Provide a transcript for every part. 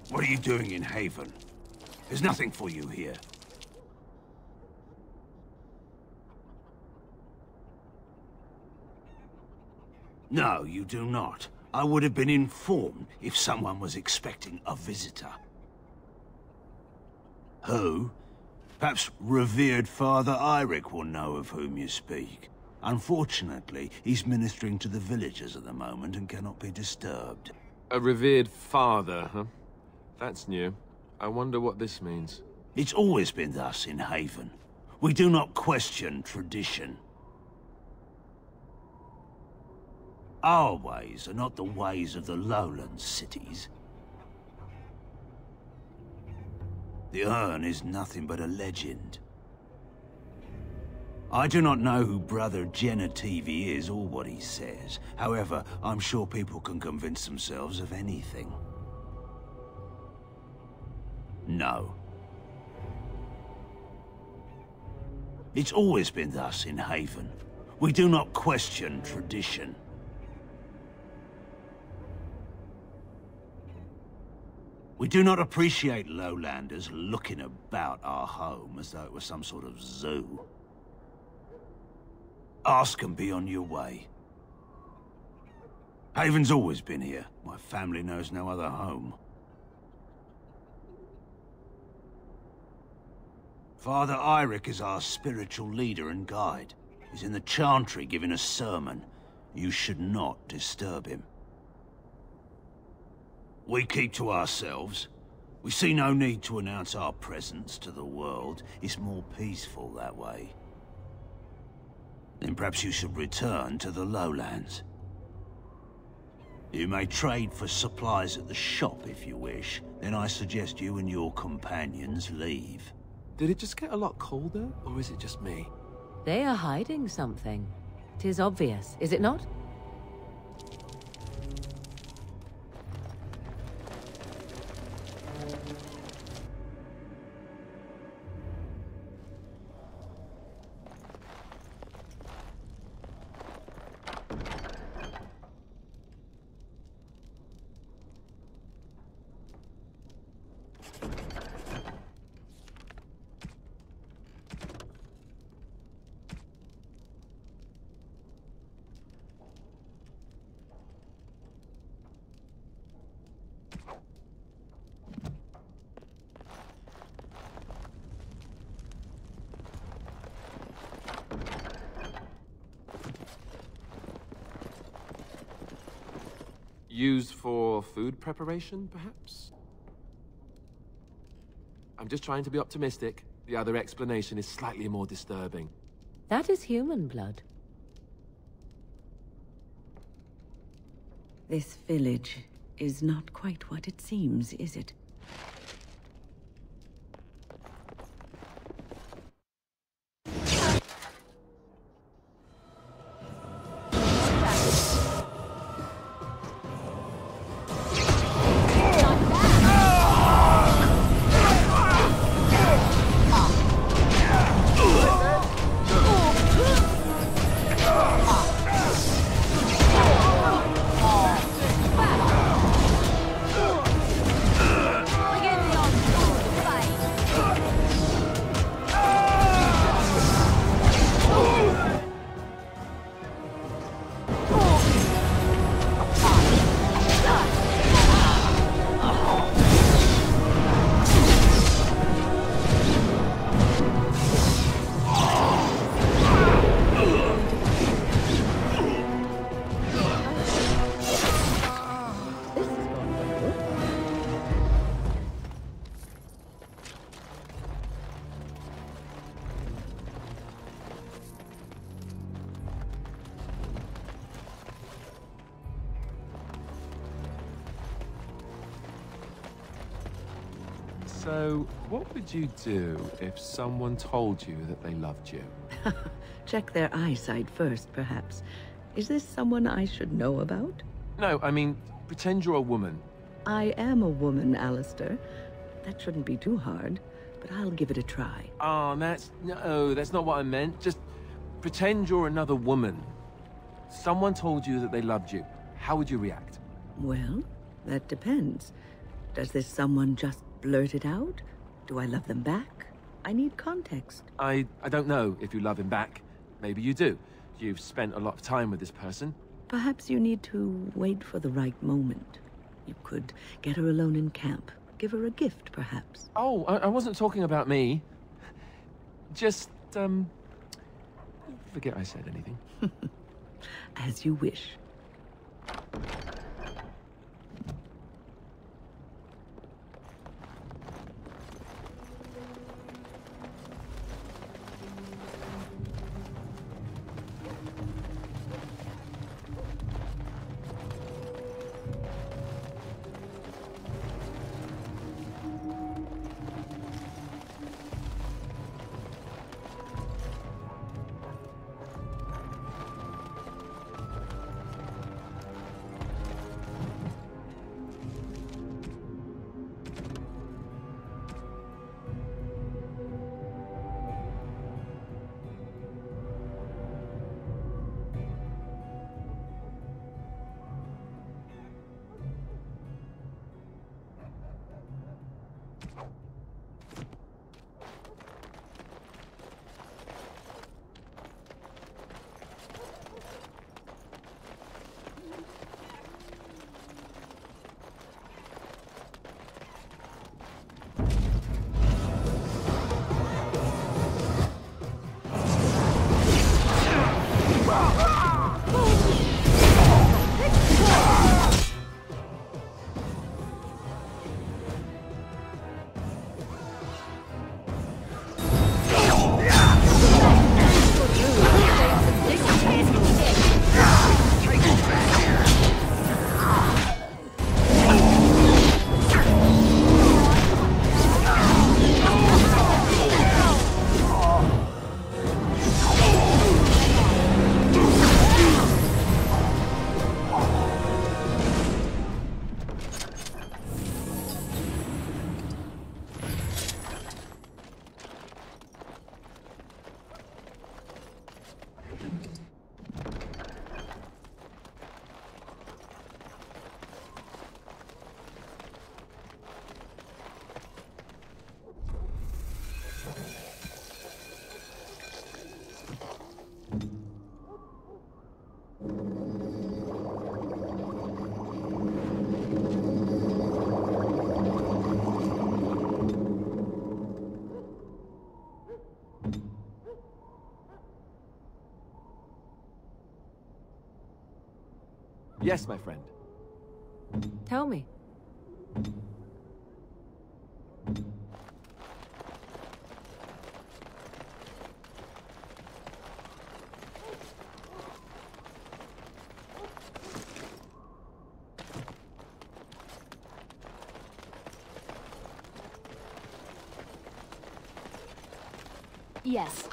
What are you doing in Haven? There's nothing for you here. No, you do not. I would have been informed if someone was expecting a visitor. Who? Perhaps revered Father Eirik will know of whom you speak. Unfortunately, he's ministering to the villagers at the moment and cannot be disturbed. A revered father, huh? That's new. I wonder what this means. It's always been thus in Haven. We do not question tradition. Our ways are not the ways of the lowland cities. The urn is nothing but a legend. I do not know who Brother Genetivi is or what he says. However, I'm sure people can convince themselves of anything. No. It's always been thus in Haven. We do not question tradition. We do not appreciate lowlanders looking about our home as though it was some sort of zoo. Ask and be on your way. Haven's always been here. My family knows no other home. Father Eirik is our spiritual leader and guide. He's in the chantry giving a sermon. You should not disturb him. We keep to ourselves. We see no need to announce our presence to the world. It's more peaceful that way. Then perhaps you should return to the lowlands. You may trade for supplies at the shop if you wish. Then I suggest you and your companions leave. Did it just get a lot colder, or is it just me? They are hiding something. 'Tis obvious, is it not? Used for food preparation, perhaps? I'm just trying to be optimistic. The other explanation is slightly more disturbing. That is human blood. This village is not quite what it seems, is it? So, what would you do if someone told you that they loved you? Check their eyesight first, perhaps. Is this someone I should know about? No, I mean, pretend you're a woman. I am a woman, Alistair. That shouldn't be too hard, but I'll give it a try. Oh, that's not what I meant. Just pretend you're another woman. Someone told you that they loved you. How would you react? Well, that depends. Does this someone just blurt it out? Do I love them back? I need context. I don't know if you love him back. Maybe you do. You've spent a lot of time with this person. Perhaps you need to wait for the right moment. You could get her alone in camp. Give her a gift, perhaps. Oh, I wasn't talking about me. Just, forget I said anything. As you wish. Yes, my friend. Tell me. Yes.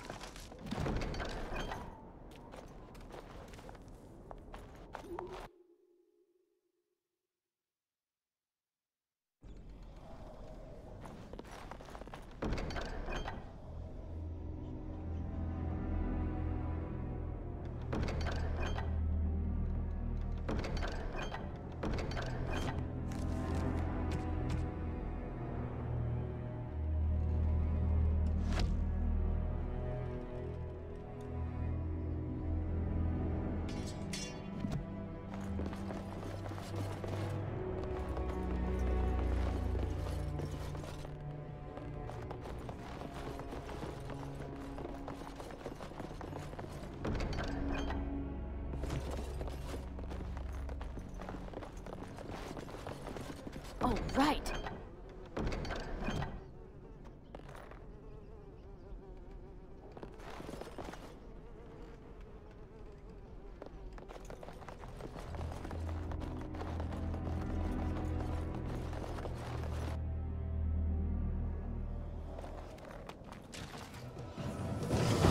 Oh, right.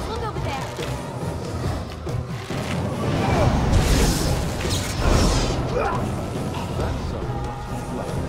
Look over there. That's so lovely.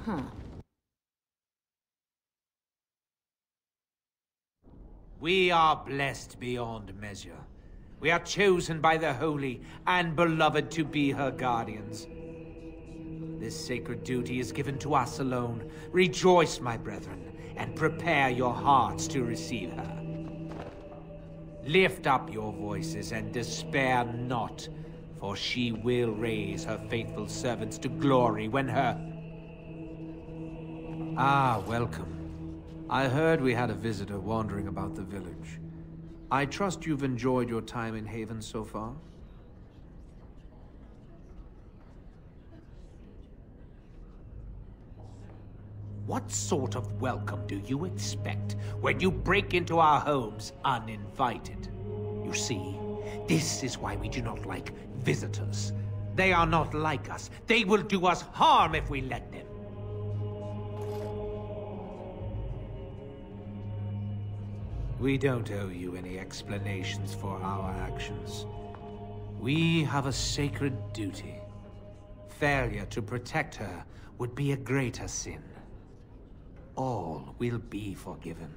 Huh. We are blessed beyond measure. We are chosen by the Holy and Beloved to be her guardians. This sacred duty is given to us alone. Rejoice, my brethren, and prepare your hearts to receive her. Lift up your voices and despair not, for she will raise her faithful servants to glory when her... Ah, welcome. I heard we had a visitor wandering about the village. I trust you've enjoyed your time in Haven so far? What sort of welcome do you expect when you break into our homes uninvited? You see, this is why we do not like visitors. They are not like us. They will do us harm if we let them. We don't owe you any explanations for our actions. We have a sacred duty. Failure to protect her would be a greater sin. All will be forgiven.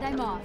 I'm off.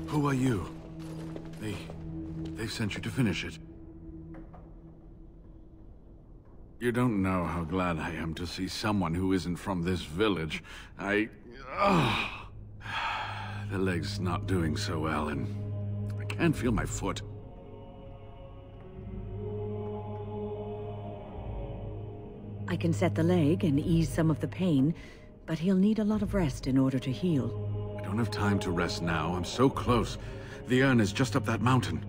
Who are you? They've sent you to finish it. You don't know how glad I am to see someone who isn't from this village. The leg's not doing so well, and I can't feel my foot. I can set the leg and ease some of the pain, but he'll need a lot of rest in order to heal. I don't have time to rest now. I'm so close. The urn is just up that mountain.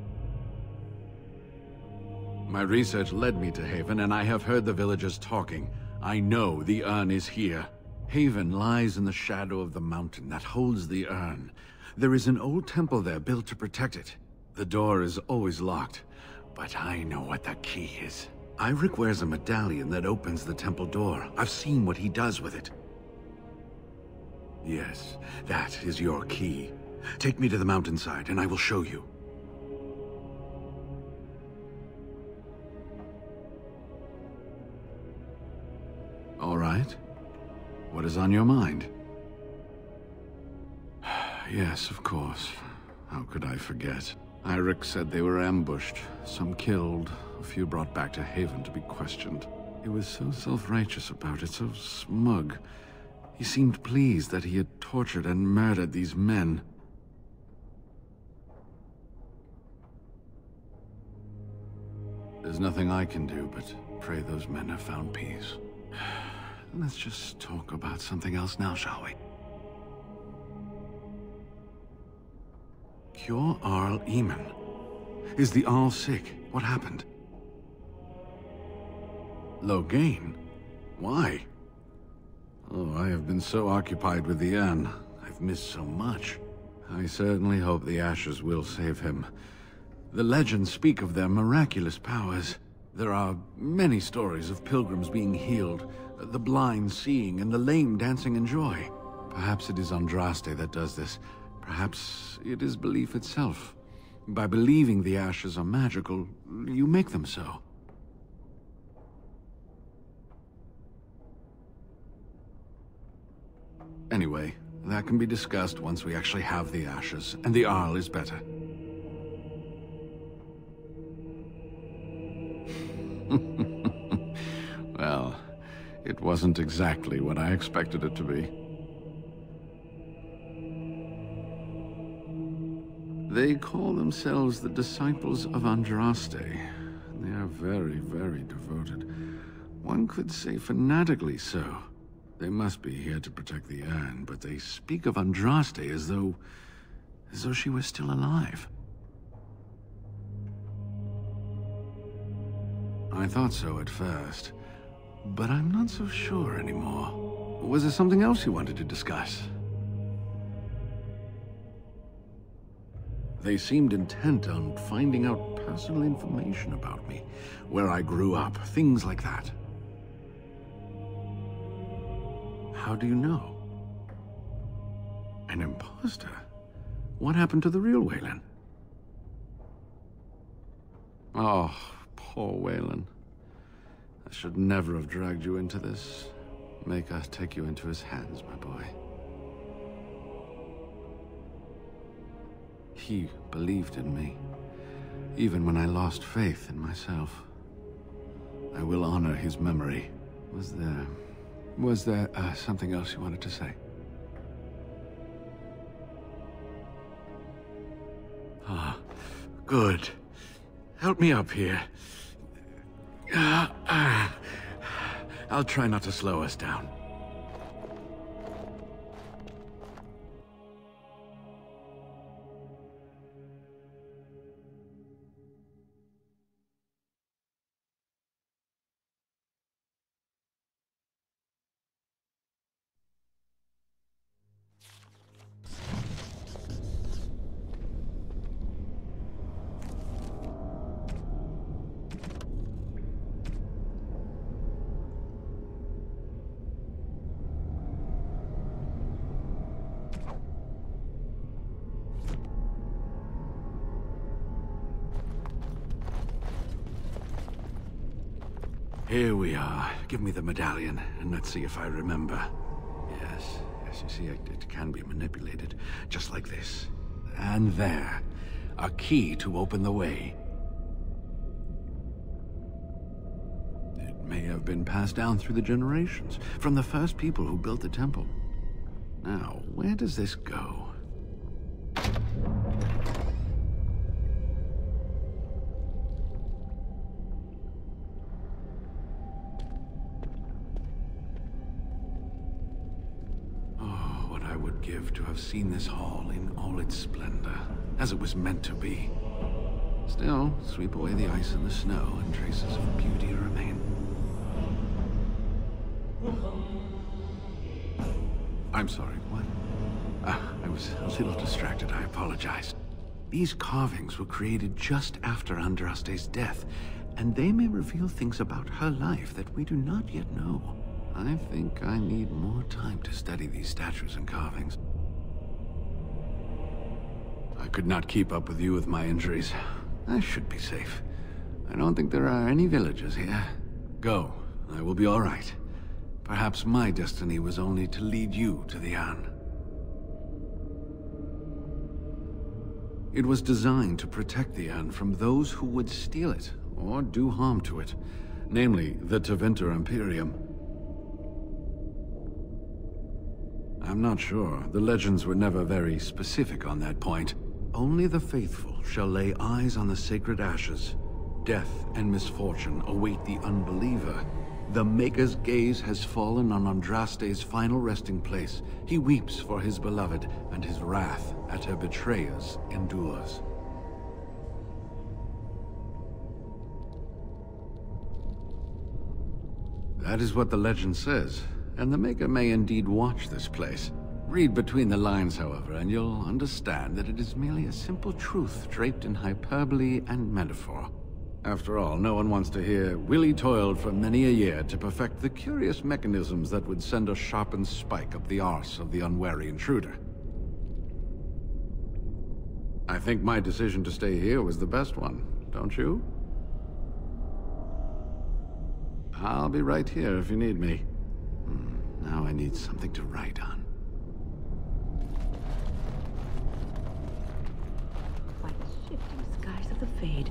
My research led me to Haven, and I have heard the villagers talking. I know the urn is here. Haven lies in the shadow of the mountain that holds the urn. There is an old temple there built to protect it. The door is always locked, but I know what the key is. Iric wears a medallion that opens the temple door. I've seen what he does with it. Yes, that is your key. Take me to the mountainside, and I will show you. All right. What is on your mind? Yes, of course. How could I forget? Iric said they were ambushed, some killed, a few brought back to Haven to be questioned. He was so self-righteous about it, so smug. He seemed pleased that he had tortured and murdered these men. There's nothing I can do but pray those men have found peace. Let's just talk about something else now, shall we? Cure Arl Eamon. Is the Arl sick? What happened? Loghain? Why? Oh, I have been so occupied with the urn. I've missed so much. I certainly hope the ashes will save him. The legends speak of their miraculous powers. There are many stories of pilgrims being healed, the blind seeing, and the lame dancing in joy. Perhaps it is Andraste that does this. Perhaps it is belief itself. By believing the ashes are magical, you make them so. Anyway, that can be discussed once we actually have the ashes, and the Arl is better. Well, it wasn't exactly what I expected it to be. They call themselves the Disciples of Andraste. They are very, very devoted. One could say fanatically so. They must be here to protect the urn, but they speak of Andraste as though she was still alive. I thought so at first, but I'm not so sure anymore. Was there something else you wanted to discuss? They seemed intent on finding out personal information about me, where I grew up, things like that. How do you know? An imposter? What happened to the real Waylon? Oh, poor Waylon. I should never have dragged you into this. Make us take you into his hands, my boy. He believed in me, even when I lost faith in myself. I will honor his memory. Was there something else you wanted to say? Ah, good. Help me up here. I'll try not to slow us down. Here we are. Give me the medallion, and let's see if I remember. Yes, you see, it can be manipulated, just like this. And there, a key to open the way. It may have been passed down through the generations, from the first people who built the temple. Now, where does this go? Give to have seen this hall in all its splendor, as it was meant to be. Still, sweep away the ice and the snow, and traces of beauty remain. I'm sorry, what? I was a little distracted, I apologize. These carvings were created just after Andraste's death, and they may reveal things about her life that we do not yet know. I think I need more time to study these statues and carvings. I could not keep up with you with my injuries. I should be safe. I don't think there are any villagers here. Go. I will be all right. Perhaps my destiny was only to lead you to the urn. It was designed to protect the urn from those who would steal it or do harm to it, namely the Tevinter Imperium. I'm not sure. The legends were never very specific on that point. Only the faithful shall lay eyes on the sacred ashes. death and misfortune await the unbeliever. The Maker's gaze has fallen on Andraste's final resting place. He weeps for his beloved, and his wrath at her betrayers endures. That is what the legend says, and the Maker may indeed watch this place. Read between the lines, however, and you'll understand that it is merely a simple truth draped in hyperbole and metaphor. After all, no one wants to hear, Willie toiled for many a year to perfect the curious mechanisms that would send a sharpened spike up the arse of the unwary intruder. I think my decision to stay here was the best one, don't you? I'll be right here if you need me. Now I need something to write on. By the shifting skies of the Fade,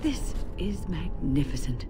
this is magnificent.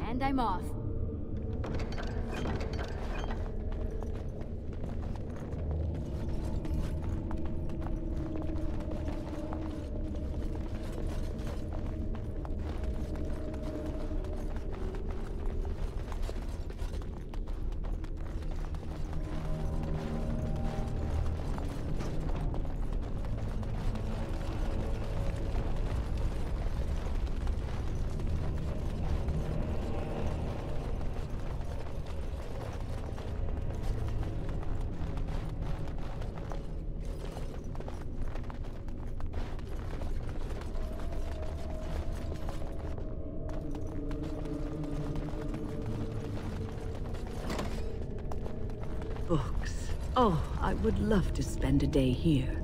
And I'm off. Books. Oh, I would love to spend a day here.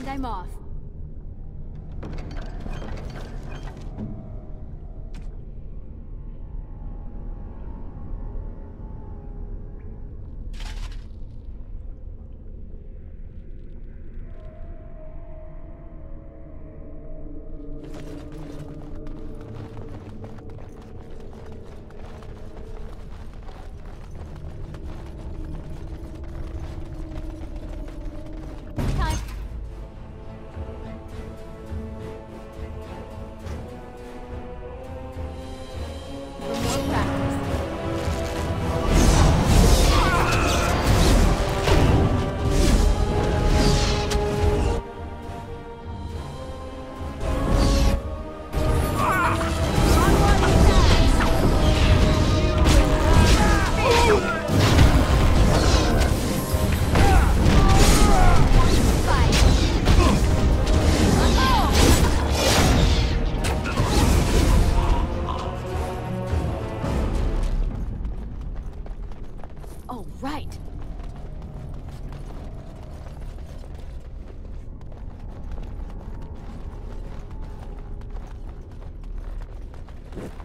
And I'm off.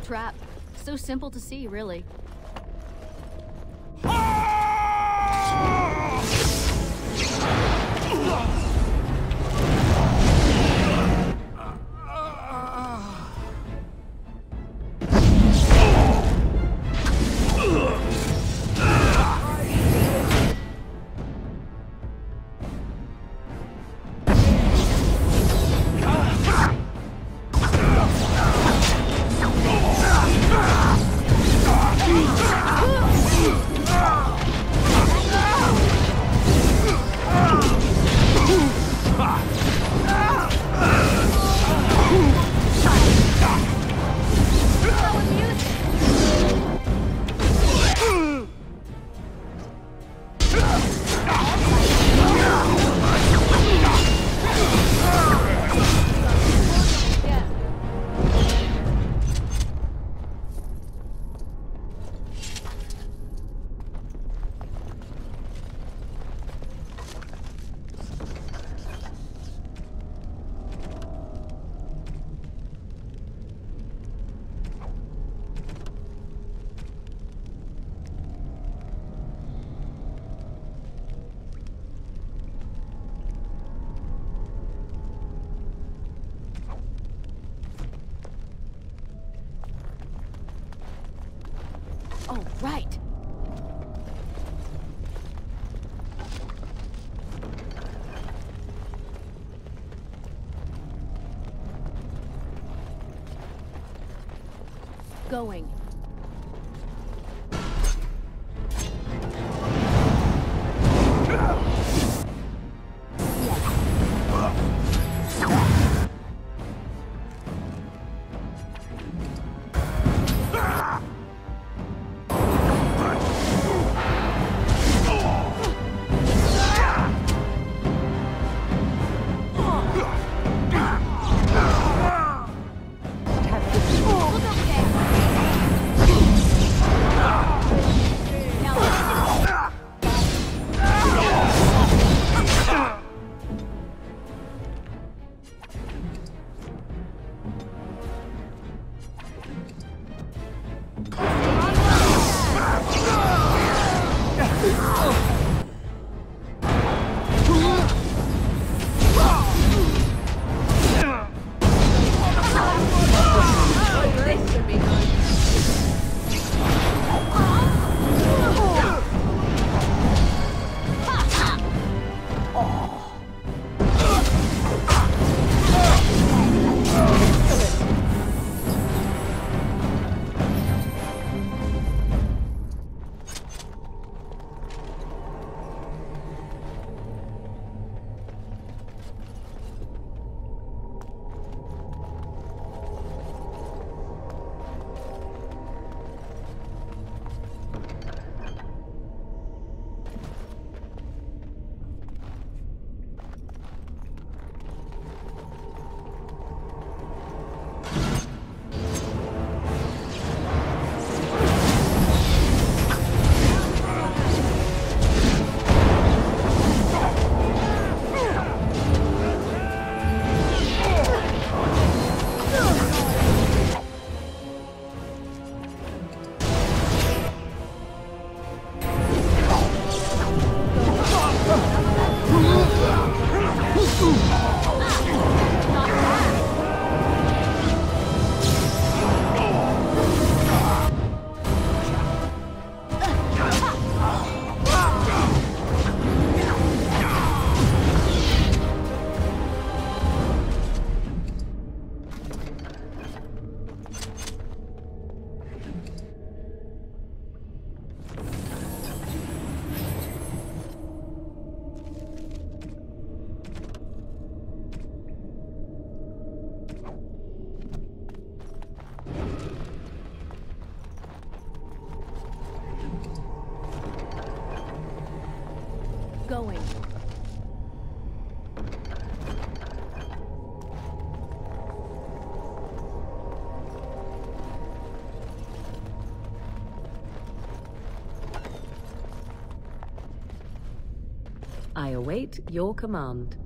Trap. So simple to see, really. Oh, right. Going. Look over there. Going. I await your command.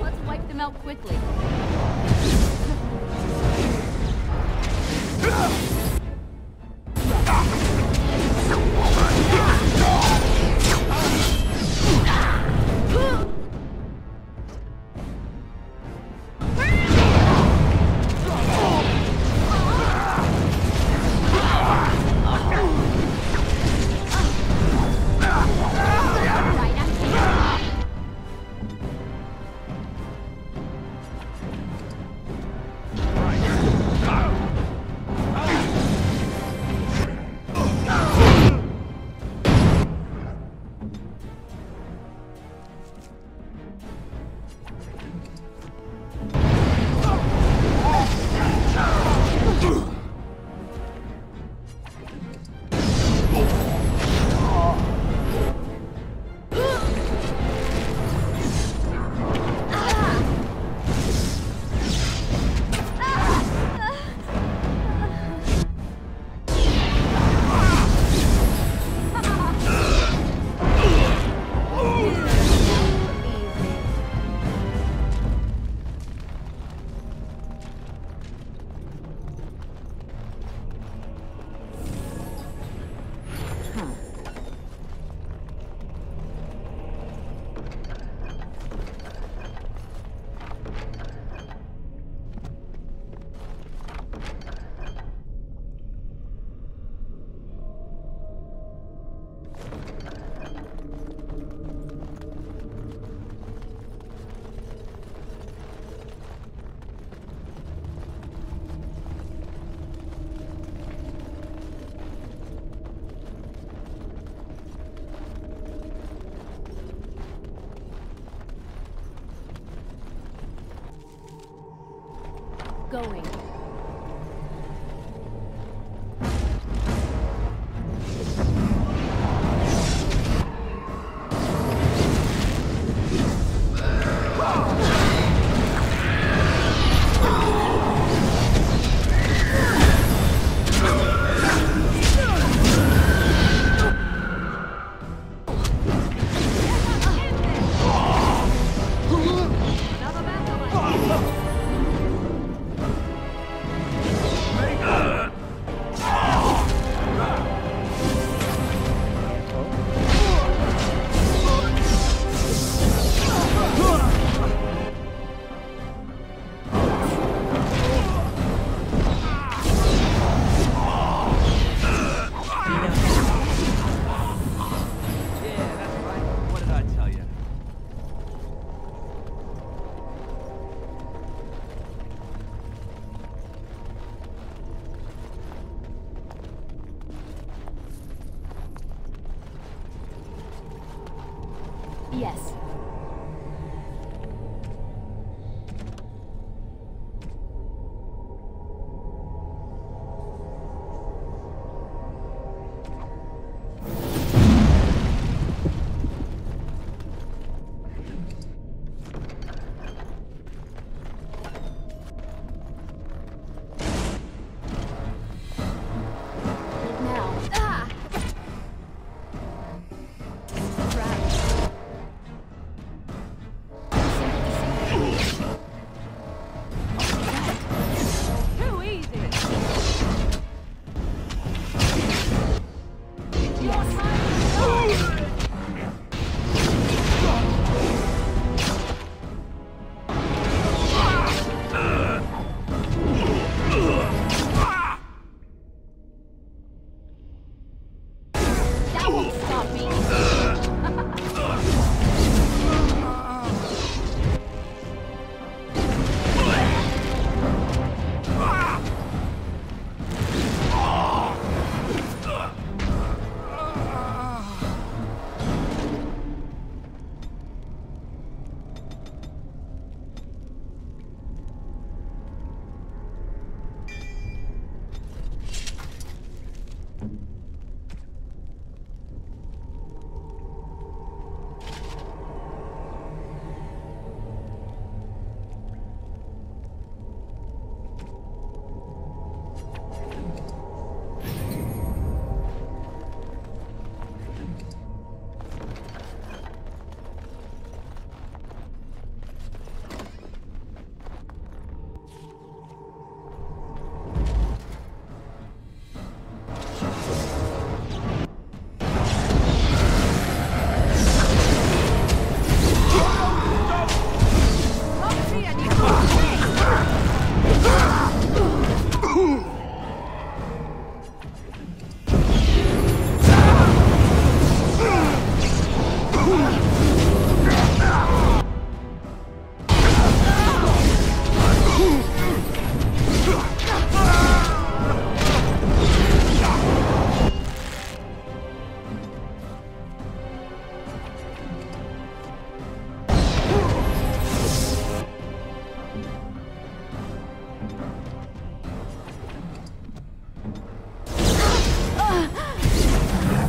Let's wipe them out quickly. Going. Yes.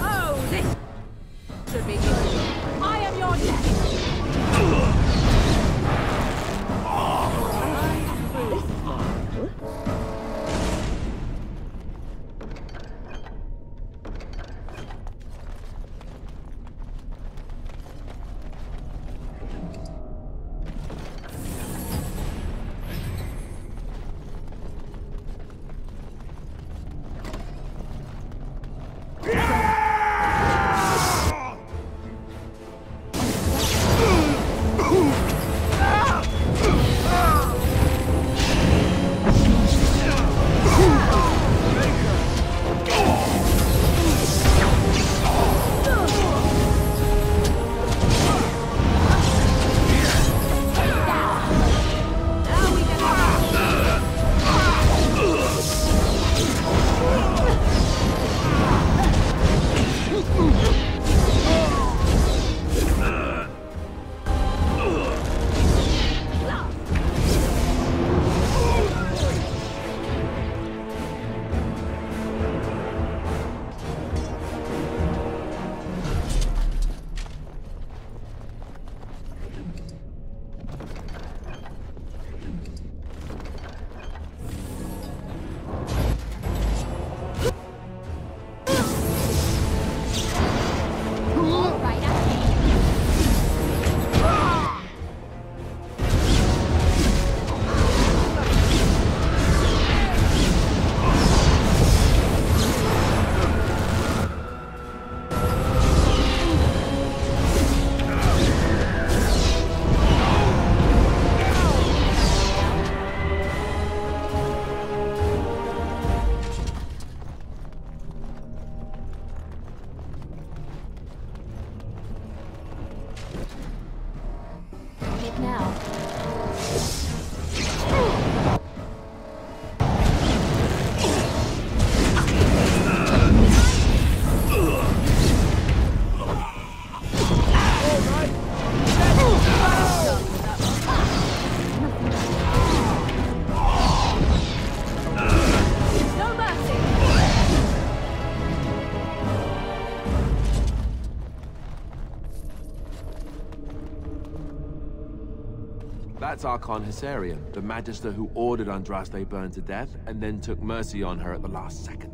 Oh, this should be good. I am your death. That's Archon Hysarian, the Magister who ordered Andraste burned to death, and then took mercy on her at the last second.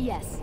Yes.